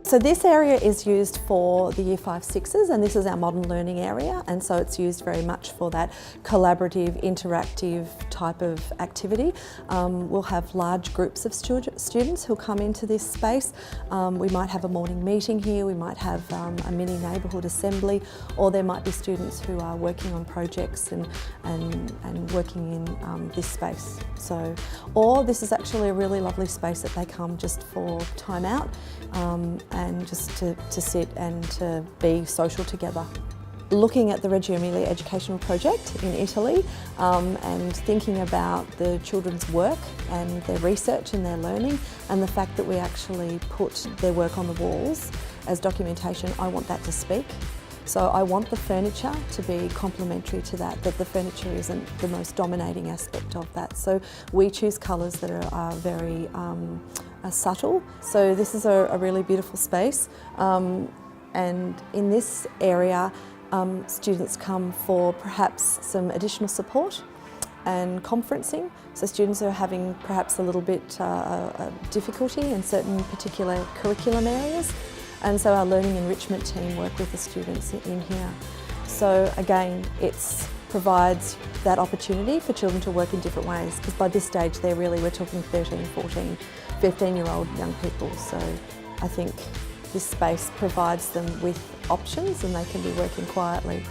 So this area is used for the Year 5-6s, and this is our modern learning area, and so it's used very much for that collaborative, interactive type of activity. We'll have large groups of students who'll come into this space. We might have a morning meeting here, we might have a mini neighbourhood assembly, or there might be students who are working on projects and working in this space. Or this is actually a really lovely space that they come just for time out. And just to sit and to be social together. Looking at the Reggio Emilia educational project in Italy and thinking about the children's work and their research and their learning, and the fact that we actually put their work on the walls as documentation, I want that to speak. So I want the furniture to be complementary to that the furniture isn't the most dominating aspect of that. So we choose colours that are very subtle. So this is a really beautiful space, and in this area students come for perhaps some additional support and conferencing. So students are having perhaps a little bit difficulty in certain particular curriculum areas. And so our learning enrichment team work with the students in here. So again, it provides that opportunity for children to work in different ways, because by this stage we're talking 13, 14, 15-year-old young people. So I think this space provides them with options and they can be working quietly.